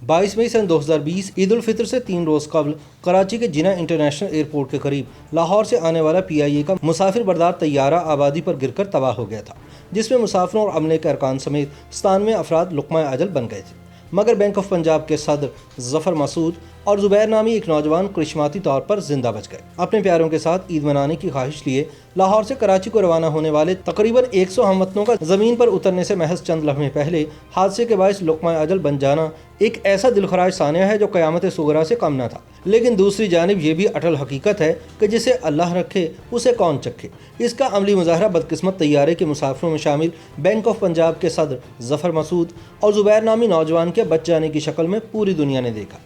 22 मई सन 2020 ईद उल फितर से 3 रोज कबल कराची के जिना इंटरनेशनल एयरपोर्ट के करीब लाहौर से आने वाला PIA का मुसाफिर बरदार तैयारा आबादी पर गिरकर तबाह हो गया था, जिसमें मुसाफिरों और अमले के अरकान समेत 97 अफराद लुक़मा अजल बन गए थे। मगर बैंक ऑफ पंजाब के सदर जफर मसूद और जुबैर नामी एक नौजवान करिश्माती तौर पर जिंदा बच गए। अपने प्यारों के साथ ईद मनाने की ख्वाहिश लिए लाहौर से कराची को रवाना होने वाले तकरीबन 100 हमवतनों का जमीन पर उतरने से महज चंद लम्हे पहले हादसे के बायस लुक़मा अजल बन जाना एक ऐसा दिलखराज सानिया है जो क़यामत सुगरा से कम न था। लेकिन दूसरी जानिब ये भी अटल हकीकत है कि जिसे अल्लाह रखे उसे कौन चखे। इसका अमली मुजाहरा बदकिस्मत तैयारे के मुसाफिरों में शामिल बैंक ऑफ पंजाब के सदर जफर मसूद और जुबैर नामी नौजवान के बच जाने की शक्ल में पूरी दुनिया ने देखा।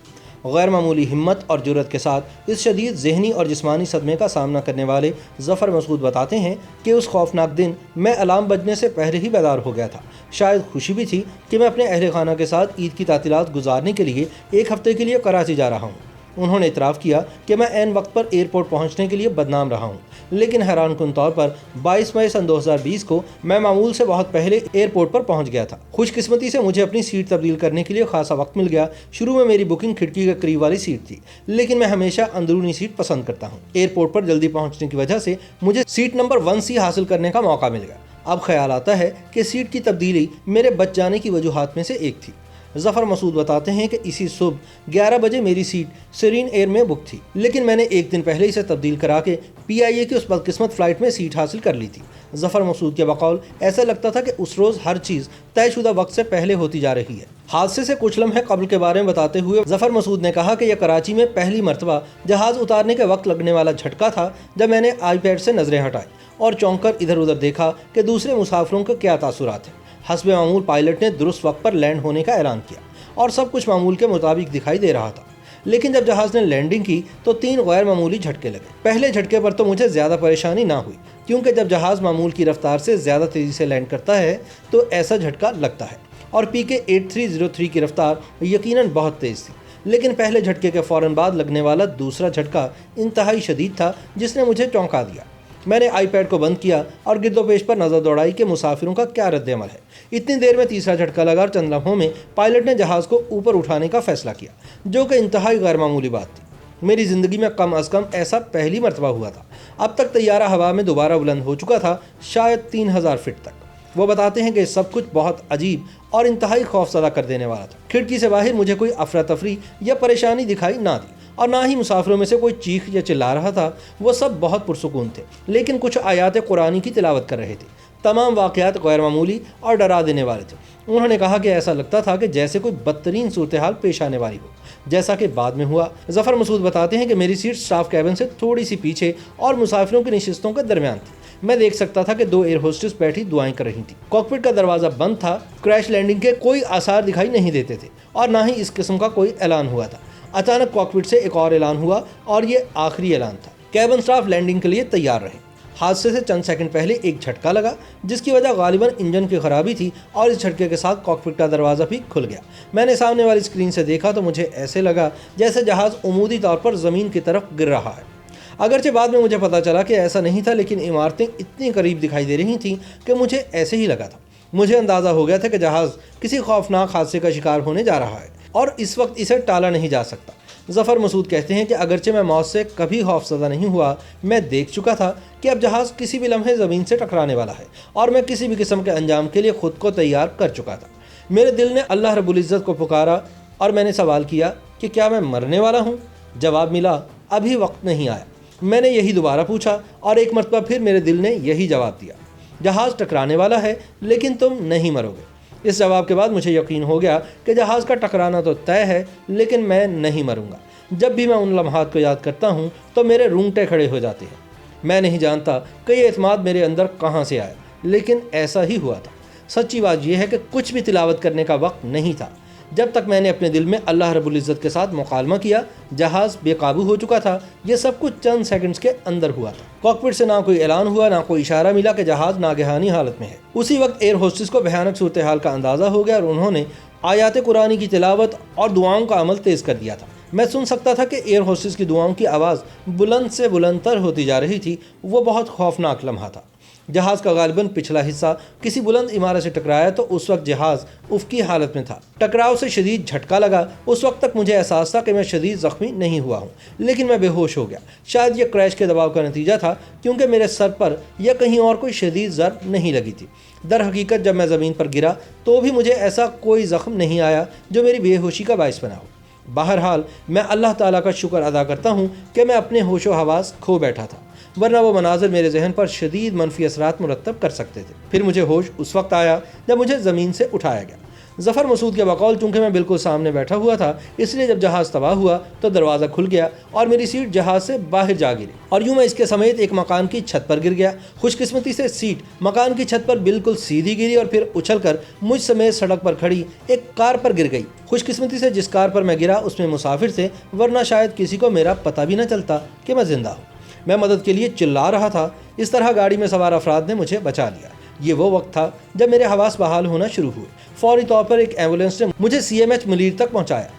गैर मामूली हिम्मत और जुर्रत के साथ इस शदीद ज़हनी और जिस्मानी सदमे का सामना करने वाले जफर मसूद बताते हैं कि उस खौफनाक दिन मैं अलार्म बजने से पहले ही बेदार हो गया था। शायद खुशी भी थी कि मैं अपने अहल खाना के साथ ईद की तातीलात गुजारने के लिए एक हफ्ते के लिए कराची जा रहा हूँ। उन्होंने इतराफ़ किया कि मैं ऐन वक्त पर एयरपोर्ट पहुँचने के लिए बदनाम रहा हूँ, लेकिन हैरानकुन तौर पर 22 मई सन 2020 को मैं मामूल से बहुत पहले एयरपोर्ट पर पहुँच गया था। खुशकिस्मती से मुझे अपनी सीट तब्दील करने के लिए खासा वक्त मिल गया। शुरू में मेरी बुकिंग खिड़की के करीब वाली सीट थी, लेकिन मैं हमेशा अंदरूनी सीट पसंद करता हूँ। एयरपोर्ट पर जल्दी पहुँचने की वजह से मुझे सीट नंबर 1C हासिल करने का मौका मिल गया। अब ख्याल आता है कि सीट की तब्दीली मेरे बच जाने की वजूहात में से एक थी। जफर मसूद बताते हैं कि इसी सुबह 11 बजे मेरी सीट सेरीन एयर में बुक थी, लेकिन मैंने एक दिन पहले इसे तब्दील करा के PIA की उस बदकिस्मत फ़्लाइट में सीट हासिल कर ली थी। जफर मसूद के बकौल ऐसा लगता था कि उस रोज़ हर चीज़ तयशुदा वक्त से पहले होती जा रही है। हादसे से कुछ लम्हे कबल के बारे में बताते हुए जफर मसूद ने कहा कि यह कराची में पहली मरतबा जहाज़ उतारने के वक्त लगने वाला झटका था, जब मैंने iPad से नज़रें हटाई और चौंक कर इधर उधर देखा कि दूसरे मुसाफिरों के क्या तासुरात हैं। हस्बे मामूल पायलट ने दुरुस्त वक्त पर लैंड होने का ऐलान किया और सब कुछ मामूल के मुताबिक दिखाई दे रहा था, लेकिन जब जहाज़ ने लैंडिंग की तो 3 गैर मामूली झटके लगे। पहले झटके पर तो मुझे ज़्यादा परेशानी ना हुई, क्योंकि जब जहाज़ मामूल की रफ्तार से ज़्यादा तेज़ी से लैंड करता है तो ऐसा झटका लगता है, और PK 8303 की रफ्तार यकीनन बहुत तेज़ थी। लेकिन पहले झटके के फ़ौरन बाद लगने वाला दूसरा झटका इंतहाई शदीद था, जिसने मुझे चौंका दिया। मैंने iPad को बंद किया और गिरदोपेश पर नज़र दौड़ाई कि मुसाफिरों का क्या रद्द-ए-अमल है। इतनी देर में तीसरा झटका लगा और चंद लम्हों में पायलट ने जहाज़ को ऊपर उठाने का फ़ैसला किया, जो कि इंतहाई गैर मामूली बात थी। मेरी ज़िंदगी में कम अज़ कम ऐसा पहली मरतबा हुआ था। अब तक तैयारा हवा में दोबारा बुलंद हो चुका था, शायद 3000 फीट तक। वो बताते हैं कि सब कुछ बहुत अजीब और इंतहाई खौफज़दा कर देने वाला था। खिड़की से बाहर मुझे कोई अफरा तफरी या परेशानी दिखाई ना दी, और ना ही मुसाफिरों में से कोई चीख या चिल्ला रहा था। वो सब बहुत पुरसुकून थे, लेकिन कुछ आयात कुरानी की तिलावत कर रहे थे। तमाम वाक़यात गैर मामूली और डरा देने वाले थे। उन्होंने कहा कि ऐसा लगता था कि जैसे कोई बदतरीन सूरत हाल पेश आने वाली हो, जैसा कि बाद में हुआ। जफर मसूद बताते हैं कि मेरी सीट स्टाफ कैबिन से थोड़ी सी पीछे और मुसाफिरों की नशिस्तों के दरमियान थी। मैं देख सकता था कि 2 एयर होस्टेस बैठी दुआएं कर रही थी। कॉकपिट का दरवाज़ा बंद था। क्रैश लैंडिंग के कोई आसार दिखाई नहीं देते थे, और ना ही इस किस्म का कोई ऐलान हुआ था। अचानक कॉकपिट से एक और ऐलान हुआ, और ये आखिरी ऐलान था। कैबिन स्टाफ लैंडिंग के लिए तैयार रहे। हादसे से चंद सेकंड पहले एक झटका लगा, जिसकी वजह गालिबन इंजन की खराबी थी, और इस झटके के साथ कॉकपिट का दरवाज़ा भी खुल गया। मैंने सामने वाली स्क्रीन से देखा तो मुझे ऐसे लगा जैसे जहाज़ उमूदी तौर पर ज़मीन की तरफ गिर रहा है। अगरचे बाद में मुझे पता चला कि ऐसा नहीं था, लेकिन इमारतें इतनी करीब दिखाई दे रही थीं कि मुझे ऐसे ही लगा था। मुझे अंदाज़ा हो गया था कि जहाज़ किसी खौफनाक हादसे का शिकार होने जा रहा है, और इस वक्त इसे टाला नहीं जा सकता। जफर मसूद कहते हैं कि अगरचे मैं मौत से कभी खौफज़दा नहीं हुआ, मैं देख चुका था कि अब जहाज़ किसी भी लम्हे ज़मीन से टकराने वाला है, और मैं किसी भी किस्म के अंजाम के लिए ख़ुद को तैयार कर चुका था। मेरे दिल ने अल्लाह रब्बुल इज़्ज़त को पुकारा, और मैंने सवाल किया कि क्या मैं मरने वाला हूँ? जवाब मिला, अभी वक्त नहीं आया। मैंने यही दोबारा पूछा, और एक मरतबा फिर मेरे दिल ने यही जवाब दिया, जहाज़ टकराने वाला है, लेकिन तुम नहीं मरोगे। इस जवाब के बाद मुझे यकीन हो गया कि जहाज़ का टकराना तो तय है, लेकिन मैं नहीं मरूंगा। जब भी मैं उन लम्हात को याद करता हूँ तो मेरे रूंगटे खड़े हो जाते हैं। मैं नहीं जानता कि ये एतमाद मेरे अंदर कहाँ से आया, लेकिन ऐसा ही हुआ था। सच्ची बात यह है कि कुछ भी तिलावत करने का वक्त नहीं था जब तक मैंने अपने दिल में अल्लाह रब्बुल इज़्ज़त के साथ मुकालमा किया। जहाज़ बेकाबू हो चुका था। यह सब कुछ चंद सेकंड्स के अंदर हुआ था। कॉकपिट से ना कोई ऐलान हुआ, ना कोई इशारा मिला कि जहाज़ नागहानी हालत में है। उसी वक्त एयर होस्टेस को भयानक सूरत हाल का अंदाज़ा हो गया, और उन्होंने आयात कुरानी की तिलावत और दुआओं का अमल तेज़ कर दिया था। मैं सुन सकता था कि एयर होस्टेस की दुआओं की आवाज़ बुलंद से बुलंदतर होती जा रही थी। वो बहुत खौफनाक लम्हा था। जहाज का गालिबन पिछला हिस्सा किसी बुलंद इमारत से टकराया तो उस वक्त जहाज उफ़क़ी हालत में था। टकराव से शदीद झटका लगा। उस वक्त तक मुझे एहसास था कि मैं शदीद ज़ख्मी नहीं हुआ हूँ, लेकिन मैं बेहोश हो गया। शायद यह क्रैश के दबाव का नतीजा था, क्योंकि मेरे सर पर या कहीं और कोई शदीद ज़रब नहीं लगी थी। दर हकीकत जब मैं ज़मीन पर गिरा तो भी मुझे ऐसा कोई ज़ख्म नहीं आया जो मेरी बेहोशी का बाइस बना हो। बहरहाल मैं अल्लाह ताला का शुक्र अदा करता हूँ कि मैं अपने होशो हवास खो बैठा था, वरना वो मनाज़र मेरे जहन पर शदीद मनफी असरात मुरतब कर सकते थे। फिर मुझे होश उस वक्त आया जब मुझे ज़मीन से उठाया गया। ज़फ़र मसूद के बकौल चूँकि मैं बिल्कुल सामने बैठा हुआ था, इसलिए जब जहाज़ तबाह हुआ तो दरवाज़ा खुल गया और मेरी सीट जहाज़ से बाहर जा गिरी और यूँ मैं इसके समेत एक मकान की छत पर गिर गया। खुशकिस्मती से सीट मकान की छत पर बिल्कुल सीधी गिरी और फिर उछलकर मुझ समेत सड़क पर खड़ी एक कार पर गिर गई। खुशकिस्मती से जिस कार पर मैं गिरा उसमें मुसाफिर थे, वरना शायद किसी को मेरा पता भी न चलता कि मैं ज़िंदा हूँ। मैं मदद के लिए चिल्ला रहा था। इस तरह गाड़ी में सवार अफराद ने मुझे बचा लिया। ये वो वक्त था जब मेरे हवास बहाल होना शुरू हुए। फौरी तौर पर एक एम्बुलेंस ने मुझे CMH मुनीर तक पहुंचाया।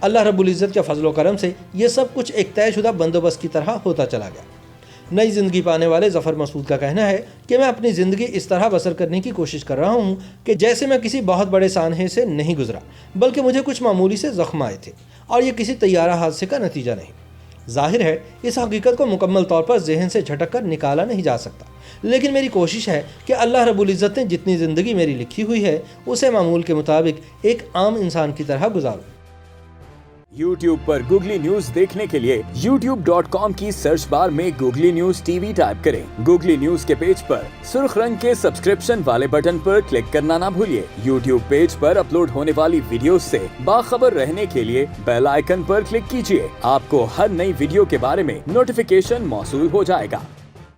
अल्लाह रब्बुल इज़्ज़त के फजल व करम से ये सब कुछ एक तयशुदा बंदोबस्त की तरह होता चला गया। नई ज़िंदगी पाने वाले ज़फ़र मसूद का कहना है कि मैं अपनी ज़िंदगी इस तरह बसर करने की कोशिश कर रहा हूँ कि जैसे मैं किसी बहुत बड़े सानहे से नहीं गुजरा, बल्कि मुझे कुछ मामूली से ज़ख्म आए थे और ये किसी तैयारा हादसे का नतीजा नहीं। जाहिर है इस हकीकत को मुकम्मल तौर पर जहन से झटक कर निकाला नहीं जा सकता, लेकिन मेरी कोशिश है कि अल्लाह रब्बुल इज़्ज़त ने जितनी ज़िंदगी मेरी लिखी हुई है उसे मामूल के मुताबिक एक आम इंसान की तरह गुजारूं। YouTube पर गूगली न्यूज देखने के लिए youtube.com की सर्च बार में गूगली न्यूज TV टाइप करें। गूगली न्यूज के पेज पर सुर्ख रंग के सब्सक्रिप्शन वाले बटन पर क्लिक करना ना भूलिए। YouTube पेज पर अपलोड होने वाली वीडियोस से बाखबर रहने के लिए बेल आइकन पर क्लिक कीजिए। आपको हर नई वीडियो के बारे में नोटिफिकेशन मौसूल हो जाएगा।